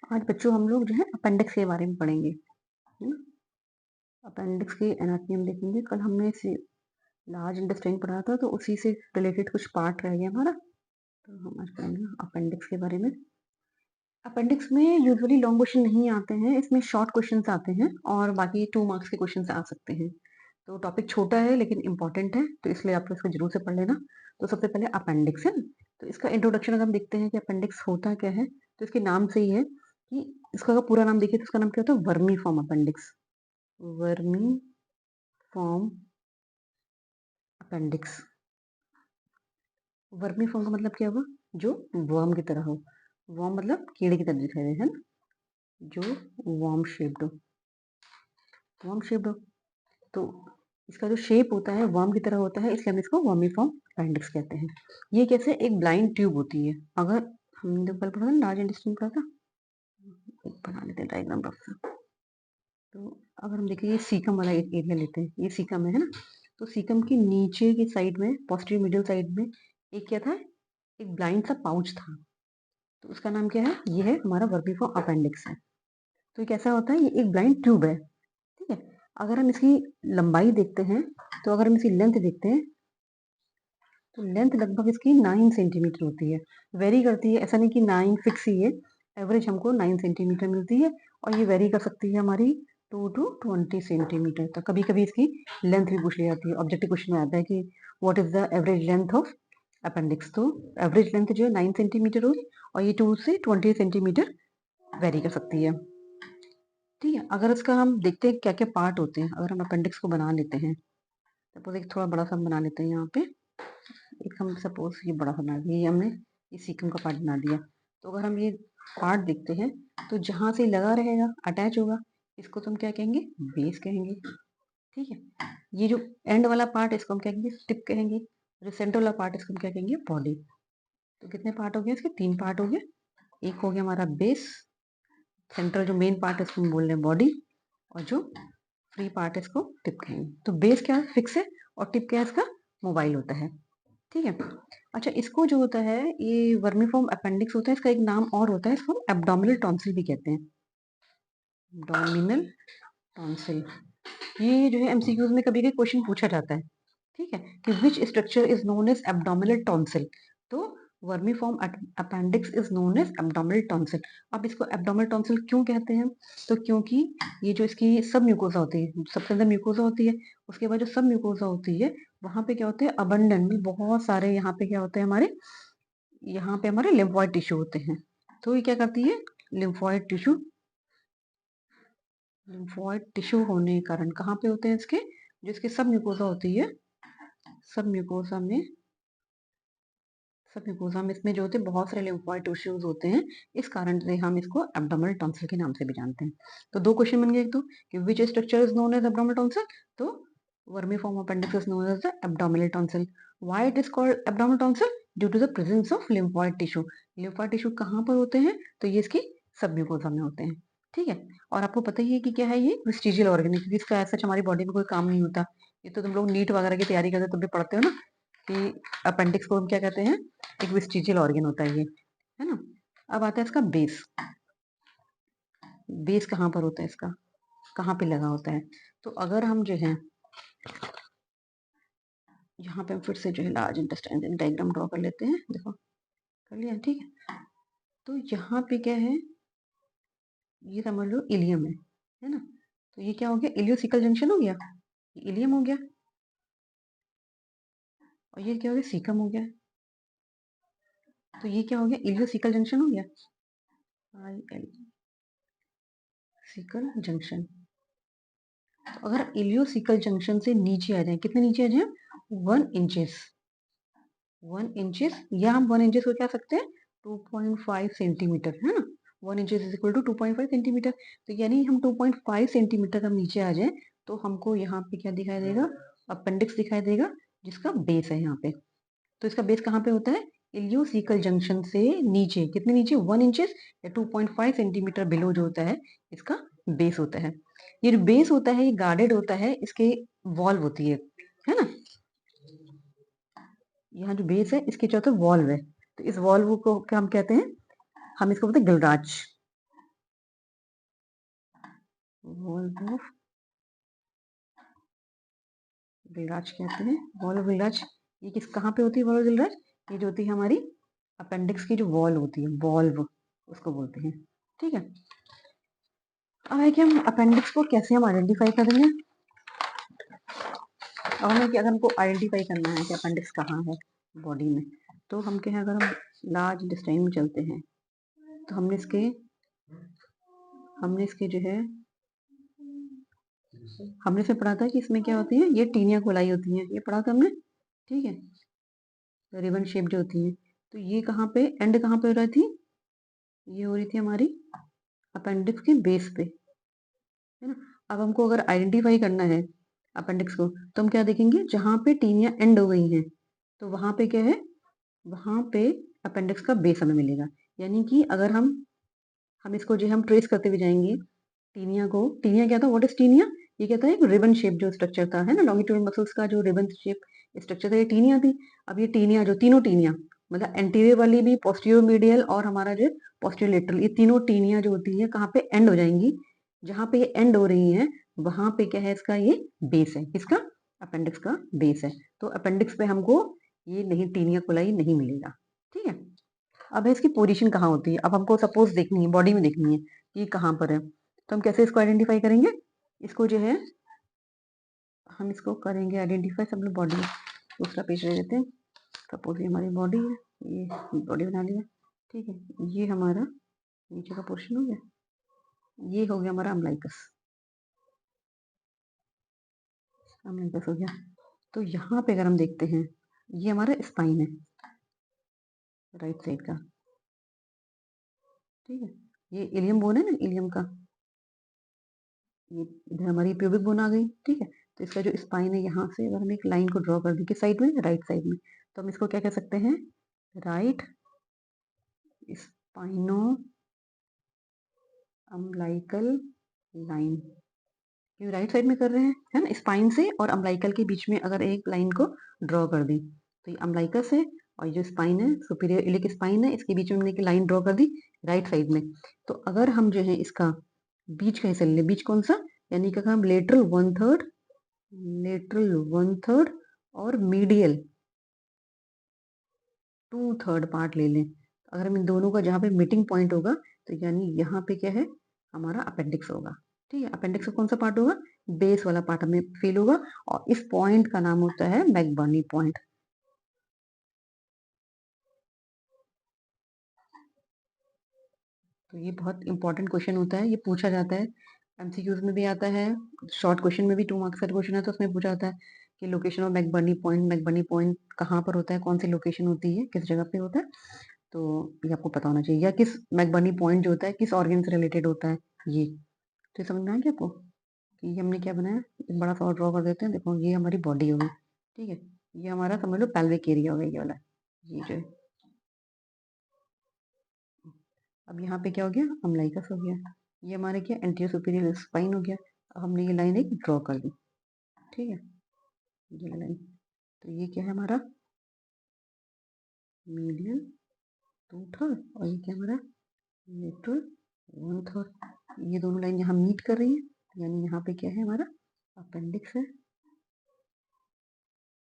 आज बच्चों हम लोग जो है अपेंडिक्स के बारे में पढ़ेंगे, है ना? अपेंडिक्स की एनाटॉमी हम देखेंगे। कल हमने से लार्ज इंटेस्टाइन पढ़ा था, तो उसी से रिलेटेड कुछ पार्ट रह गया हमारा। तो हम आज पढ़ेंगे अपेंडिक्स के बारे में। अपेंडिक्स में यूजुअली लॉन्ग क्वेश्चन नहीं आते हैं, इसमें शॉर्ट क्वेश्चंस आते हैं और बाकी 2 मार्क्स के क्वेश्चंस आ सकते हैं। तो टॉपिक छोटा है लेकिन इम्पोर्टेंट है, तो इसलिए आप लोग इसको जरूर से पढ़ लेना। तो सबसे पहले अपेंडिक्स है ना, तो इसका इंट्रोडक्शन अगर हम देखते हैं कि अपेंडिक्स होता क्या है, तो इसके नाम से ही है कि इसका अगर पूरा नाम देखिए तो इसका नाम क्या होता है, vermi form appendix. Vermi form appendix. Vermi form का मतलब क्या हुआ, जो वर्म की तरह हो। वर्म मतलब कीड़े की तरह दिखाई दे, है ना, जो वर्म शेप्ड हो। वर्म शेप्ड हो तो इसका जो शेप होता है वर्म की तरह होता है, इसलिए हम इसको वर्मी फॉर्म अपेंडिक्स कहते हैं। ये कैसे, एक ब्लाइंड ट्यूब होती है। अगर हमने तो कल पढ़ा था लार्ज इंटेस्टाइन पढ़ा था, एक बना लेते हैं डायग्राम रफ सा। तो अगर हम देखें ये सीकम वाला एरिया लेते हैं, ये सीकम है ना, तो सीकम के नीचे की साइड में, पोस्टीरियर मिडिल साइड में एक क्या था, एक ब्लाइंड सा पाउच था। तो उसका नाम क्या है, ये है हमारा वर्मीफॉर्म अपेंडिक्स है। तो ये कैसा होता है, ये एक ब्लाइंड ट्यूब है, ठीक है। अगर हम इसकी लंबाई देखते हैं, तो अगर हम इसकी लेंथ देखते हैं, तो लेंथ लगभग इसकी 9 सेंटीमीटर होती है। वेरी करती है, ऐसा नहीं कि 9 फिक्स ही है। एवरेज हमको 9 सेंटीमीटर मिलती है, और ये वेरी कर सकती है हमारी 2 टू 20 सेंटीमीटर तक। कभी कभी इसकी लेंथ भी पूछ ली जाती है, ऑब्जेक्टिव क्वेश्चन में आता है कि what is the average length of appendix. तो एवरेज लेंथ जो है 9 सेंटीमीटर होगी, और ये 2 से 20 सेंटीमीटर वेरी कर सकती है, ठीक है। अगर इसका हम देखते हैं क्या क्या पार्ट होते हैं, अगर हम अपेंडिक्स को बना लेते हैं, सपोज एक थोड़ा बड़ा सा बना लेते हैं यहाँ पे। एक हम सपोज ये बड़ा बना दिया, ये हमने ये सीकम का पार्ट बना दिया। तो अगर हम ये पार्ट देखते हैं, तो जहां से लगा रहेगा, अटैच होगा, इसको तो हम क्या कहेंगे, बेस कहेंगे, ठीक है। ये जो एंड वाला पार्ट, इसको हम क्या कहेंगे, टिप कहेंगे। जो सेंटर वाला पार्ट, इसको हम क्या कहेंगे, बॉडी। तो कितने पार्ट हो गए इसके, 3 पार्ट हो गए। एक हो गया हमारा बेस, सेंट्रल जो मेन पार्ट है इसको हम बोल रहे हैं बॉडी, और जो फ्री पार्ट है इसको टिप कहेंगे। तो बेस क्या फिक्स है, और टिप क्या है इसका, मोबाइल होता है, ठीक है। अच्छा, इसको जो होता है, ये वर्मीफॉर्म अपेंडिक्स होता है, इसका एक नाम और होता है, इसको हम एब्डोमिनल टॉन्सिल भी कहते हैं। Abdominal tonsil. ये जो है एमसीक्यूज में कभी कभी क्वेश्चन पूछा जाता है, ठीक है, कि which structure is known as abdominal tonsil. तो vermiform appendix is known as abdominal tonsil. अब इसको एब्डोमिनल टॉन्सिल क्यों कहते हैं, तो क्योंकि ये जो इसकी सब म्यूकोसा होती है, सबसे अंदर म्यूकोसा होती है, उसके बाद जो सब म्यूकोसा होती है, वहां पे क्या होते हैं, अबंडन बहुत सारे, यहाँ पे क्या होते हैं हमारे, यहाँ पे हमारे लिम्फोइड टिश्यू होते हैं। तो ये क्या करती है, लिम्फोइड टिश्यू, लिम्फोइड टिश्यू होने के कारण कहाँ पे होते हैं इसके, जो इसके सब म्यूकोसा होती है, सब म्यूकोसा में, सब म्यूकोसा में इसमें जो होते हैं बहुत सारे लिम्फोइड टिश्यूज होते हैं। इस कारण से हम इसको एब्डोमिनल टॉन्सिल के नाम से भी जानते हैं। तो 2 क्वेश्चन बन गए, एक तो कि which structure is known as abdominal tonsil, तो vermiform appendix is known as the abdominal tonsil. Why it is called abdominal tonsil, due to the presence of lymphoid tissue. Lymphoid tissue कहाँ पर होते हैं, तो ये इसकी सब म्यूकोसा में होते हैं, ठीक है। और आपको पता ही है कि क्या है, ये वेस्टिजियल ऑर्गन है, क्योंकि इसका ऐसा हमारी बॉडी में कोई काम नहीं होता। ये तो तुम लोग नीट वगैरह की तैयारी करते हो तब भी पढ़ते हो ना, कि अपेंडिक्स को हम क्या कहते हैं, एक वेस्टिजियल ऑर्गन होता है ये, है ना। अब आता है इसका बेस। बेस कहाँ पर होता है इसका, कहाँ पे लगा होता है। तो अगर हम जो है यहाँ पे हम फिर से जो है लार्ज इंटेस्टाइन डायग्राम ड्रॉ कर लेते हैं, देखो कर लिया, ठीक है। तो यहाँ पे क्या है, ये समझ लो इलियम है ना। तो ये क्या हो गया, इलियोसिकल जंक्शन हो गया, इलियम हो गया, और ये क्या हो गया, सीकम हो गया। तो ये क्या हो गया, इलियोसिकल जंक्शन हो गया, सिकल जंक्शन। तो अगर इलियोसिकल जंक्शन से नीचे आ जाए, कितने नीचे आ जाए, 1 इंचेस, 1 इंचेस, या हम 1 इंचेस को क्या सकते हैं, 2.5 सेंटीमीटर, है ना। 1 inches is equal to 2.5 centimetre. तो यानी हम 2.5 सेंटीमीटर हम नीचे आ जाए, तो हमको यहाँ पे क्या दिखाई देगा, अपेंडिक्स दिखाई देगा, जिसका बेस है यहाँ पे। तो इसका बेस कहाँ पे होता है, इलियोसिकल जंक्शन से नीचे, कितने नीचे, 1 इंचेस या 2.5 सेंटीमीटर बिलो जो होता है, इसका बेस होता है। ये जो बेस होता है, ये गार्डेड होता है, इसके वॉल्व होती है ना। यहाँ जो बेस है, इसके चौथे वॉल्व है। तो इस वॉल्व को क्या हम कहते हैं, हम इसको बोलते हैं गिलराज, वॉल्व ऑफ विलराज कहते हैं। वॉल्व विलराज ये कहाँ पे होती है? वॉल्व विलराज ये जो होती है हमारी अपेंडिक्स की जो वॉल होती है, वॉल्व उसको बोलते हैं। ठीक है, अब है कि हम अपेंडिक्स को कैसे हम आइडेंटिफाई करेंगे। अब हमें कि अगर हमको आइडेंटिफाई करना है कि अपेंडिक्स कहाँ है बॉडी में, तो हम क्या है, अगर हम लार्ज इंटेस्टाइन में चलते हैं तो हमने इसके जो है हमने इसमें पढ़ा था कि इसमें क्या होती है, ये टीनिया कोलाई होती है, ये पढ़ा था हमने। ठीक है, रिबन शेप जो होती है, तो ये कहाँ पे एंड कहाँ पे हो रही थी? ये हो रही थी हमारी अपेंडिक्स के बेस पे, है ना। अब हमको अगर आइडेंटिफाई करना है अपेंडिक्स को, तो हम क्या देखेंगे, जहाँ पे टीनिया एंड हो गई है तो वहां पे क्या है, वहां पे अपेंडिक्स का बेस हमें मिलेगा। यानी कि अगर हम इसको जो हम ट्रेस करते हुए जाएंगे टीनिया क्या था, व्हाट इज टीनिया? ये क्या था, एक रिबन शेप जो स्ट्रक्चर था, है ना, लॉन्गिट्यूडल मसल्स का जो रिबन शेप स्ट्रक्चर था, ये टीनिया थी। अब ये टीनिया जो तीनों टीनिया मतलब एंटीरियर वाली भी, पोस्टीरियर मीडियल और हमारा जो पोस्टीरियर लेटरल, ये तीनों टीनिया जो होती है कहाँ पे एंड हो जाएंगी, जहां पे ये एंड हो रही है वहां पे क्या है, इसका ये बेस है, इसका अपेंडिक्स का बेस है। तो अपेंडिक्स पे हमको ये नहीं, टीनिया कोलाई नहीं मिलेगा। ठीक है, अब इसकी पोजीशन कहाँ होती है, अब हमको सपोज देखनी है, बॉडी में देखनी है कि कहाँ पर है, तो हम कैसे इसको आइडेंटिफाई करेंगे? इसको जो है हम इसको करेंगे आइडेंटिफाई, सब लोग बॉडी दूसरा पेज ले लेते हैं। सपोज ये हमारी बॉडी है, ये बॉडी बना लिया। ठीक है, ये हमारा नीचे का पोर्शन हो गया, ये हो गया हमारा अम्लाइकस, अम्लाइकस हो गया। तो यहाँ पे अगर हम देखते हैं, ये हमारा स्पाइन है राइट साइड का। ठीक है, ये इलियम बोन है ना, इलियम का, ये इधर हमारी प्यूबिक बोन आ गई। ठीक है, तो इसका जो स्पाइन है, यहाँ से अगर हम एक लाइन को ड्रॉ कर दें किस साइड में, राइट साइड में, तो हम इसको क्या कह सकते हैं, राइट स्पाइनो अम्लाइकल लाइन। क्यों राइट साइड में कर रहे हैं, है ना, स्पाइन से और अम्लाइकल के बीच में अगर एक लाइन को ड्रॉ कर दी तो ये अम्लाइकस है, और जो स्पाइन है सुपीरियर इलिक स्पाइन है, इसके बीच में हमने एक लाइन ड्रॉ कर दी राइट साइड में। तो अगर हम जो है इसका बीच का हिस्सा ले, बीच कौन सा, यानी कि हम लेटरल वन थर्ड और मीडियल टू थर्ड पार्ट ले लें, अगर हम इन दोनों का जहाँ पे मीटिंग पॉइंट होगा, तो यानी यहाँ पे क्या है, हमारा अपेंडिक्स होगा। ठीक है, अपेंडिक्स का कौन सा पार्ट होगा, बेस वाला पार्ट हमें फील होगा, और इस पॉइंट का नाम होता है मैकबर्नी पॉइंट। तो ये बहुत इंपॉर्टेंट क्वेश्चन होता है, ये पूछा जाता है, एमसीक्यूज में भी आता है, शॉर्ट क्वेश्चन में भी 2 मार्क्स का क्वेश्चन है, तो उसमें पूछा जाता है कि लोकेशन ऑफ मैकबर्नी पॉइंट कहाँ पर होता है, कौन सी लोकेशन होती है, किस जगह पे होता है, तो ये आपको पता होना चाहिए। या किस मैकबर्नी पॉइंट जो होता है किस ऑर्गन से रिलेटेड होता है, ये तो समझ में आया क्या आपको, कि ये हमने क्या बनाया, एक बड़ा सा और ड्रॉ कर देते हैं। देखो ये हमारी बॉडी होगी, ठीक है, ये हमारा समझ लो पेल्विक एरिया होगा, ये वाला, ये जो है। अब यहाँ पे क्या हो गया, अम्लाइकस हो गया, ये हमारे क्या एंटीरियर सुपीरियर स्पाइन हो गया। अब हमने ये लाइन एक ड्रॉ कर दी, ठीक है, ये लाइन, तो ये क्या है हमारा मीडियल टू थर्ड, और ये क्या हमारा लेटरल वन थर्ड। ये दोनों लाइन यहाँ मीट कर रही है, यानी यहाँ पे क्या है हमारा अपेंडिक्स है,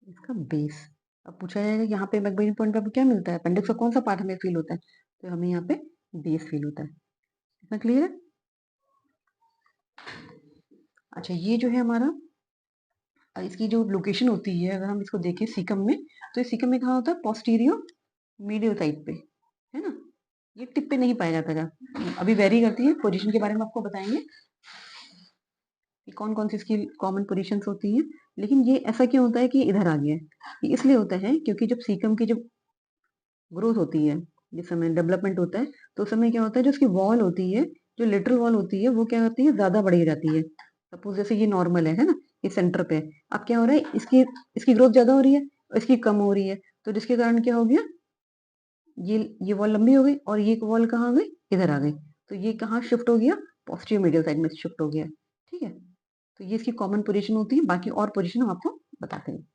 इसका बेस। अब पूछा जाएगा यहाँ पे मैकबर्नी पॉइंट पे आपको क्या मिलता है, अपेंडिक्स का कौन सा पार्ट हमें फील होता है, तो हमें यहाँ पे बेस फील होता है। इतना क्लियर है? अच्छा, ये जो है हमारा इसकी जो लोकेशन होती है, अगर हम इसको देखें सीकम में, तो ये सीकम में कहाँ होता है, पोस्टीरियो मीडियल साइड पे, है ना, ये टिप पे नहीं पाया जाता था, अभी वेरी करती है, पोजीशन के बारे में आपको बताएंगे कि कौन कौन सी इसकी कॉमन पोजीशन होती हैं। लेकिन ये ऐसा क्यों होता है कि इधर आ गया है, ये इसलिए होता है क्योंकि जब सीकम की जब ग्रोथ होती है, जिस समय डेवलपमेंट होता है, तो उस समय क्या होता है, जो उसकी वॉल होती है, जो लिटरल वॉल होती है, वो क्या होती है, ज्यादा बढ़ी जाती है। सपोज जैसे ये नॉर्मल है ना, ये सेंटर पे है, अब क्या हो रहा है, इसकी इसकी ग्रोथ ज्यादा हो रही है और इसकी कम हो रही है, तो जिसके कारण क्या हो गया, ये वॉल लंबी हो गई और ये वॉल कहाँ आ गई, इधर आ गई, तो ये कहाँ शिफ्ट हो गया, पोस्टीरियर मीडियल साइड में शिफ्ट हो गया। ठीक है, तो ये इसकी कॉमन पोजीशन होती है, बाकी और पोजीशन हम आपको बताते हैं।